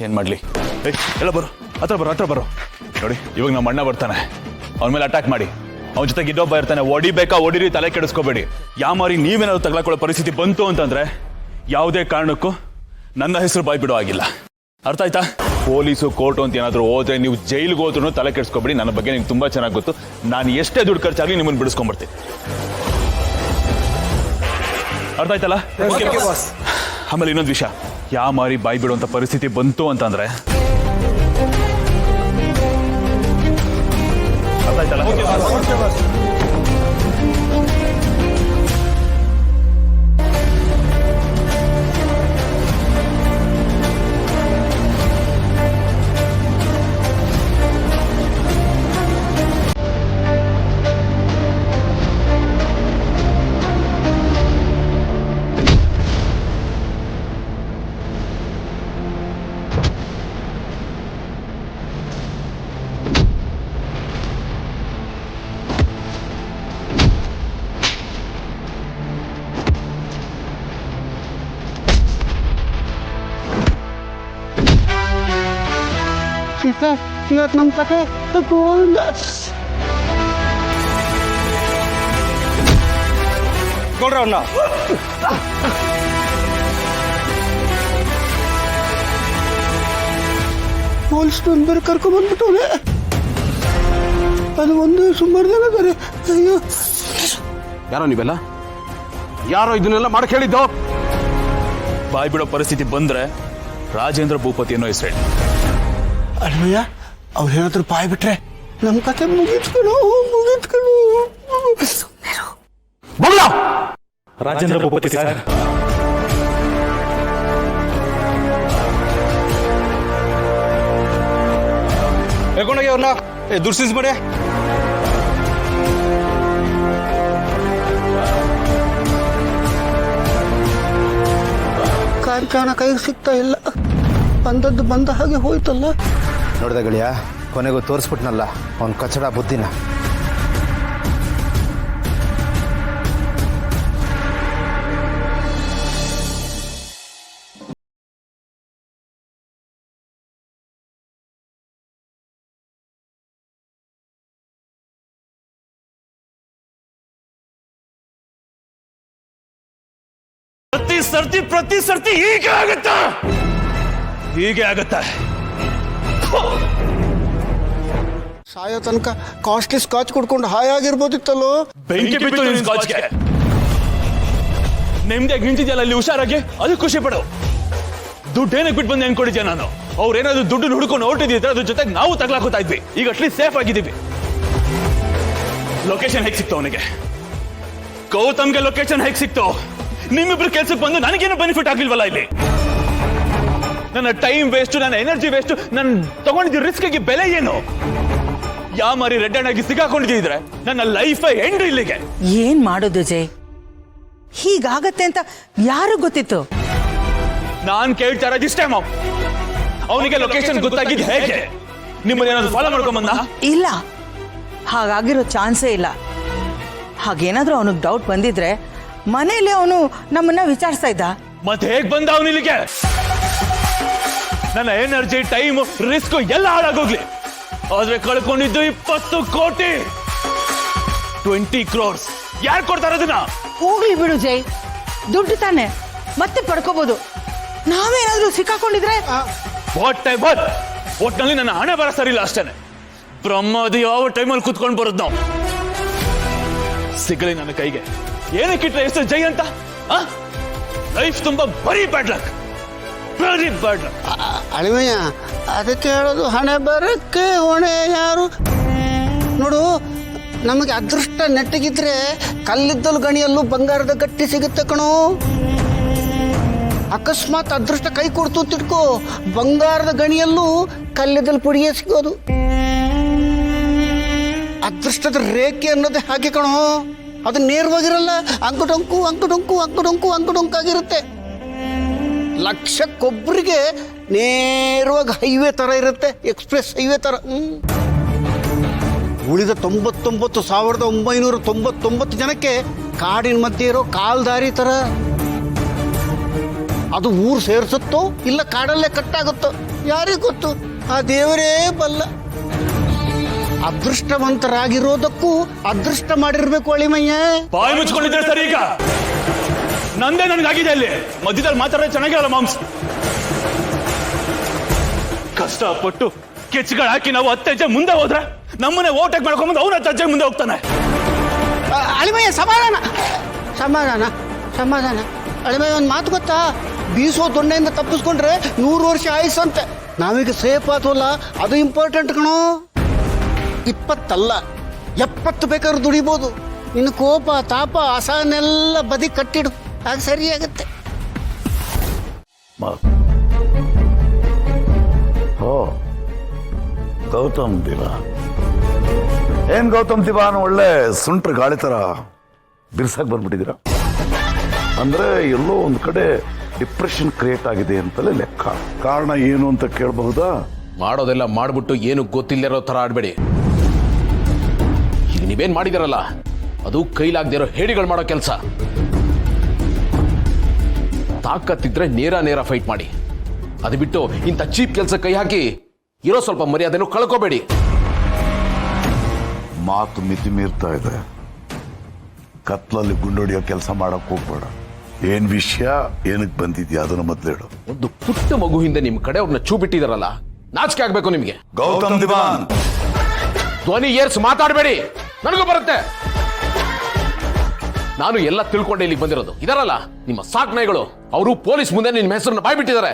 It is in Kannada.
ಏನ್ ಮಾಡ್ಲಿ? ಎಲ್ಲ ಬರೋ ಹತ್ರ ಬರೋ ನೋಡಿ. ಇವಾಗ ನಮ್ಮ ಅಣ್ಣ ಬರ್ತಾನೆ, ಅವನ ಮೇಲೆ ಅಟ್ಯಾಕ್ ಮಾಡಿ. ಅವನ ಜೊತೆಗೆ ಇನ್ನೊಬ್ಬ ಇರ್ತಾನೆ. ಹೊಡಿಬೇಕಾ ಹೊಡಿರಿ, ತಲೆ ಕೆಡಿಸ್ಕೋಬೇಡಿ. ಯಾಮಾರಿ ನೀವೇನಾದ್ರು ತಗ್ಲಾಕೊಳ್ಳೋ ಪರಿಸ್ಥಿತಿ ಬಂತು ಅಂತಂದ್ರೆ ಯಾವುದೇ ಕಾರಣಕ್ಕೂ ನನ್ನ ಹೆಸರು ಬಾಯ್ ಬಿಡೋ ಆಗಿಲ್ಲ. ಅರ್ಥ ಆಯ್ತಾ? ಪೊಲೀಸು ಕೋರ್ಟು ಅಂತ ಏನಾದ್ರು ಹೋದ್ರೆ ನೀವು ಜೈಲಿಗೆ ಹೋದ್ರೂ ತಲೆ ಕೆಡಿಸ್ಕೋಬೇಡಿ. ನನ್ನ ಬಗ್ಗೆ ನಿಮ್ಗೆ ತುಂಬಾ ಚೆನ್ನಾಗಿ ಗೊತ್ತು. ನಾನು ಎಷ್ಟೇ ದುಡ್ಡು ಖರ್ಚಾಗಲಿ ನಿಮ್ಮನ್ನು ಬಿಡಿಸ್ಕೊಂಡ್ಬರ್ತೀನಿ. ಅರ್ಥ ಆಯ್ತಲ್ಲ? ಆಮೇಲೆ ಇನ್ನೊಂದು ವಿಷಯ, ಯಾಮಾರಿ ಬಾಯ್ ಬಿಡುವಂತ ಪರಿಸ್ಥಿತಿ ಬಂತು ಅಂತಂದ್ರೆ ಅರ್ಥ ಆಯ್ತಲ್ಲ? ಇವತ್ತು ನಮ್ಮ ಕತೆ ಗೋವಿಂದ. ನೋಡ್ರಿ ಅವನ್ನ ಪೊಲೀಸ್ ಬೇರೆ ಕರ್ಕೊಂಡ್ಬಂದ್ಬಿಟ್ಟವ್ರೆ. ಅದು ಒಂದು ಸುಮಾರು ಜನ ಇದ್ದಾರೆ. ಅಯ್ಯೋ, ಯಾರೋ ನೀವೆಲ್ಲ ಯಾರೋ ಇದನ್ನೆಲ್ಲ ಮಾಡಕ್ ಹೇಳಿದ್ದು? ಬಾಯ್ ಬಿಡೋ ಪರಿಸ್ಥಿತಿ ಬಂದ್ರೆ ರಾಜೇಂದ್ರ ಭೂಪತಿ ಅನ್ನೋ ಹೆಸರು ಹೇಳಿ. ಅಲ್ವಯ್ಯ, ಅವ್ರೇನಾದ್ರೂ ಬಾಯ್ ಬಿಟ್ರೆ ನಮ್ಮ ಕತೆ ಮುಗಿತ್ಕಣು. ರಾಜೇಂದ್ರ ಭೂಪತಿ ಸರ್. ಹೇಳ್ಕೊಂಡೋಗಿ ಅವ್ರನ್ನ ದುರ್ಸಿಸ್ಬೇಡಿ. ಕಾರ್ಖಾನ ಕೈಗೆ ಸಿಗ್ತಾ ಇಲ್ಲ. ಬಂದದ್ದು ಬಂದ ಹಾಗೆ ಹೋಯ್ತಲ್ಲ. ನೋಡಿದ ಗೆಳೆಯ, ಕೊನೆಗೂ ತೋರಿಸ್ಬಿಟ್ನಲ್ಲ ಅವನ ಕಚಡ ಬುದ್ಧಿನ. ಪ್ರತಿ ಸರ್ತಿ ಹೀಗೆ ಆಗತ್ತ. ಸಾಯೋ ತನಕ ಕಾಸ್ಟ್ಲಿ ಸ್ಕಾಚ್ ಕುಡ್ಕೊಂಡು ಹಾಯಾಗಿರ್ಬೋದಿತ್ತಲ್ಲೋ. ಬೆಂಕಿ ಬಿತ್ತು ನಿನ್ ಸ್ಕಾಚ್ಗೆ. ನೆಮ್ಮದಿಯಾಗಿ ನಿಂತಿದ್ಯಲ್ಲ ಅಲ್ಲಿ ಹುಷಾರಾಗಿ, ಅದು ಖುಷಿ ಪಡು. ದುಡ್ಡು ಏನಕ್ಕೆ ಬಿಟ್ಟು ಬಂದು ಅನ್ಕೊಂಡಿದ್ಯಾ ನಾನು? ಅವ್ರೇನಾದ್ರು ದುಡ್ಡು ಹುಡ್ಕೊಂಡು ಹೊರಟಿದ್ರೆ ಅದ್ರ ಜೊತೆಗೆ ನಾವು ತಗ್ಲಾಕೋತಾ ಇದ್ವಿ. ಈಗ ಅಟ್ಲೀಸ್ಟ್ ಸೇಫ್ ಆಗಿದ್ದೀವಿ. ಲೊಕೇಶನ್ ಹೇಗೆ ಸಿಕ್ತು ಅವನಿಗೆ? ಗೌತಮ್ಗೆ ಲೊಕೇಶನ್ ಹೇಗೆ ಸಿಕ್ತು? ನಿಮ್ಮಿಬ್ರು ಕೆಲ್ಸಕ್ಕೆ ಬಂದು ನನಗೇನು ಬೆನಿಫಿಟ್ ಆಗಿಲ್ವಲ್ಲ ಇಲ್ಲಿ? ನನ್ನ ಟೈಮ್ ವೇಸ್ಟ್, ನನ್ನ ಎನರ್ಜಿ ವೇಸ್ಟ್, ನಾನು ತಗೊಂಡಿದ್ದ ರಿಸ್ಕ್ಗೆ ಬೆಲೆ ಏನು? ಯಾಮಾರಿ ರೆಡ್ ಹ್ಯಾಂಡ್ ಆಗಿ ಸಿಕ್ಕಾಕೊಂಡಿದ್ರೆ ನನ್ನ ಲೈಫ್ ಎಂಡ್ ಇಲ್ಲಿಗೆ. ಏನ್ ಮಾಡೋದು ಜೈ? ಹೀಗಾಗತ್ತೆ ಅಂತ ಯಾರು ಗೊತ್ತಿತ್ತು? ನಾನ್ ಕೇಳ್ತಾ ಇರೋದು ಇಷ್ಟೇ ಮಾಮ್. ಅವನಿಗೆ ಲೊಕೇಶನ್ ಗೊತ್ತಾಗಿದ್ದು ಹೇಗೆ? ನಿಮ್ಮನ್ನ ಏನಾದ್ರು ಫಾಲೋ ಮಾಡ್ಕೊಂಬಂದ? ಇಲ್ಲ, ಹಾಗಾಗಿರೋ ಚಾನ್ಸೇ ಇಲ್ಲ. ಹಾಗೇನಾದ್ರೂ ಅವನಿಗೆ ಡೌಟ್ ಬಂದಿದ್ರೆ ಮನೇಲಿ ಅವನು ನಮ್ಮನ್ನ ವಿಚಾರಿಸ್ತಾ ಇದ್ದ. ಮತ್ತೆ ಹೇಗ್ ಬಂದ ಅವನು ಇಲ್ಲಿಗೆ? ನನ್ನ ಎನರ್ಜಿ, ಟೈಮ್, ರಿಸ್ಕ್ ಎಲ್ಲ ಹಾಳಾಗೋಗ್ಲಿ. ಆದ್ರೆ ಕಳ್ಕೊಂಡಿದ್ದು 20 ಕೋಟಿ, 20 crores. ಯಾರು ಕೊಡ್ತಾರ ಅದನ್ನ? ಹೋಗ್ಲಿ ಬಿಡು ಜೈ, ದುಡ್ಡು ತಾನೆ, ಮತ್ತೆ ಪಡ್ಕೋಬಹುದು. ನಾವೇನಾದ್ರೂ ಸಿಕ್ಕಾಕೊಂಡಿದ್ರೆ ಒಟ್ನಲ್ಲಿ ನನ್ನ ಹಣೆ ಬರ ಸರಿಲ್ಲ ಅಷ್ಟೇನೆ. ಬ್ರಹ್ಮದು ಯಾವ ಟೈಮಲ್ಲಿ ಕುತ್ಕೊಂಡು ಬರೋದು ನಾವು. ಸಿಗಲಿ ನನ್ನ ಕೈಗೆ. ಏನಕ್ಕಿಟ್ರೆ ಎಷ್ಟು ಜೈ ಅಂತ? ಲೈಫ್ ತುಂಬಾ ಬರೀ bad luck, very bad luck. ಅಳಿಮಯ್ಯ, ಅದಕ್ಕೆ ಹೇಳೋದು ಹಣೆ ಬರಕ್ಕೆ ಹೊಣೆ ಯಾರು? ನೋಡು, ನಮಗೆ ಅದೃಷ್ಟ ನೆಟ್ಟಗಿದ್ರೆ ಕಲ್ಲಿದ್ದಲು ಗಣಿಯಲ್ಲೂ ಬಂಗಾರದ ಗಟ್ಟಿ ಸಿಗುತ್ತೆ ಕಣೋ. ಅಕಸ್ಮಾತ್ ಅದೃಷ್ಟ ಕೈ ಕೊಡ್ತು ತಿಳ್ಕೋ, ಬಂಗಾರದ ಗಣಿಯಲ್ಲೂ ಕಲ್ಲಿದ್ದಲು ಪುಡಿಯೇ ಸಿಗೋದು. ಅದೃಷ್ಟದ ರೇಖೆ ಅನ್ನೋದೇ ಹಾಗೆ ಕಣೋ. ಅದು ನೇರವಾಗಿರಲ್ಲ, ಅಂಕುಡೊಂಕಾಗಿರುತ್ತೆ. ಲಕ್ಷಕ್ಕೊಬ್ಬರಿಗೆ ನೇರವಾಗಿ ಹೈವೇ ಥರ ಇರುತ್ತೆ, ಎಕ್ಸ್ಪ್ರೆಸ್ ಹೈವೇ ಥರ. ಉಳಿದ 99,999 ಜನಕ್ಕೆ ಕಾಡಿನ ಮಧ್ಯೆ ಇರೋ ಕಾಲ್ದಾರಿ ಥರ. ಅದು ಊರು ಸೇರಿಸುತ್ತೋ ಇಲ್ಲ ಕಾಡಲ್ಲೇ ಕಟ್ಟಾಗುತ್ತೋ. ಯಾರಿಗೆ ಗೊತ್ತು? ಆ ದೇವರೇ ಬಲ್ಲ. ಅದೃಷ್ಟವಂತರಾಗಿರೋದಕ್ಕೂ ಅದೃಷ್ಟ ಮಾಡಿರ್ಬೇಕು ಅಳಿಮಯ್ಯ. ಬಾಯಿ ಮುಚ್ಕೊಂಡಿದ್ರೆ ಸರಿ. ಈಗ ನಂದೇ ನನಗಾಗಿದೆ ಅಲ್ಲಿ ಮಧ್ಯದಲ್ಲಿ ಮಾತಾಡೋದು ಚೆನ್ನಾಗಿರಲ್ಲ ಮಾಂಸ್. ಕಷ್ಟಪಟ್ಟು ಕೆಚ್ಗಳು ಹಾಕಿ ನಾವು 10 ಹೆಜ್ಜೆ ಮುಂದೆ ಹೋದ್ರೆ ನಮ್ಮನೆ ಓಟಕ್ ಮಾಡ್ಕೊಂಬಂದು ಅವ್ನ 10 ಹೆಜ್ಜೆ ಮುಂದೆ ಹೋಗ್ತಾನೆ. ಅಳಿಮಯ್ಯ ಸಮಾಧಾನ ಸಮಾಧಾನ ಸಮಾಧಾನ. ಅಳಿಮಯ್ಯ ಒಂದು ಮಾತು ಗೊತ್ತಾ? ಬೀಸೋ ದೊಣ್ಣೆಯಿಂದ ತಪ್ಪಿಸ್ಕೊಂಡ್ರೆ 100 ವರ್ಷ ಆಯುಸ್ಸಂತೆ. ನಾವೀಗ ಸೇಫ್ ಆತವಲ್ಲ, ಅದು ಇಂಪಾರ್ಟೆಂಟ್ ಕಣೋ. 20 ಅಲ್ಲ 70 ಬೇಕಾದ್ರೂ ದುಡಿಬೋದು. ಇನ್ನು ಕೋಪ ತಾಪ ಅಸಹನೆಲ್ಲ ಬದಿ ಕಟ್ಟಿಡು, ಆಗ ಸರಿಯಾಗತ್ತೆ. ಓ ಗೌತಮ್ ದಿವಾನ್. ಏನ್ ಗೌತಮ್ ದಿವಾನ್, ಒಳ್ಳೆ ಸುಂಟ್ರ ಗಾಳಿ ತರ ಬಿರ್ಸಾಕ್ ಬಂದ್ಬಿಟ್ಟಿದ್ದೀರಾ. ಅಂದ್ರೆ ಎಲ್ಲೋ ಒಂದ್ ಕಡೆ ಡಿಪ್ರೆಷನ್ ಕ್ರಿಯೇಟ್ ಆಗಿದೆ ಅಂತಲೇ ಲೆಕ್ಕ. ಕಾರಣ ಏನು ಅಂತ ಕೇಳಬಹುದಾ? ಮಾಡೋದೆಲ್ಲ ಮಾಡ್ಬಿಟ್ಟು ಏನು ಗೊತ್ತಿಲ್ಲರೋ ತರ ಆಡ್ಬೇಡಿ. ಈಗ ನೀವೇನ್ ಮಾಡಿದಿರಲ್ಲ ಅದು ಕೈಲಾಗದೇ ಇರೋ ಹೇಡಿಗಳು ಮಾಡೋ ಕೆಲಸ. ತಾಕತ್ತಿದ್ರೆ ನೇರ ಫೈಟ್ ಮಾಡಿ. ಅದು ಬಿಟ್ಟು ಇಂಥ ಚೀಪ್ ಕೆಲಸ ಕೈ ಹಾಕಿ ಇರೋ ಸ್ವಲ್ಪ ಮರ್ಯಾದೆನೂ ಕಳ್ಕೋಬೇಡಿ. ಮಾತು ಮಿತಿ ಮೀರ್ತಾ ಇದೆ. ಕತ್ಲಲ್ಲಿ ಗುಂಡೊಡಿಯೋ ಕೆಲಸ ಮಾಡಕ್ ಹೋಗ್ಬೇಡ. ಏನ್ ವಿಷಯ, ಏನಕ್ಕೆ ಬಂದಿದ್ಯಾ ಅದನ್ನ ಮೊದ್ಲೇಳು. ಒಂದು ಪುಟ್ಟ ಮಗು ಹಿಂದೆ ನಿಮ್ ಕಡೆ ಅವ್ರನ್ನ ಚೂ ಬಿಟ್ಟಿದಾರಲ್ಲ, ನಾಚಿಕೆ ಆಗ್ಬೇಕು ನಿಮ್ಗೆ. ಗೌತಮ್ ದಿವಾನ್, ಧ್ವನಿ ಏರ್ಸ್ ಮಾತಾಡಬೇಡಿ, ನನಗೂ ಬರುತ್ತೆ. ನಾನು ಎಲ್ಲ ತಿಳ್ಕೊಂಡೆ ಇಲ್ಲಿಗೆ ಬಂದಿರೋದು. ಇದರಲ್ಲ ನಿಮ್ಮ ಸಾಕ್ ನಾಯಿಗಳು, ಅವರು ಪೊಲೀಸ್ ಮುಂದೆ ನಿಮ್ಮ ಹೆಸರನ್ನ ಬಾಯ್ಬಿಟ್ಟಿದ್ದಾರೆ.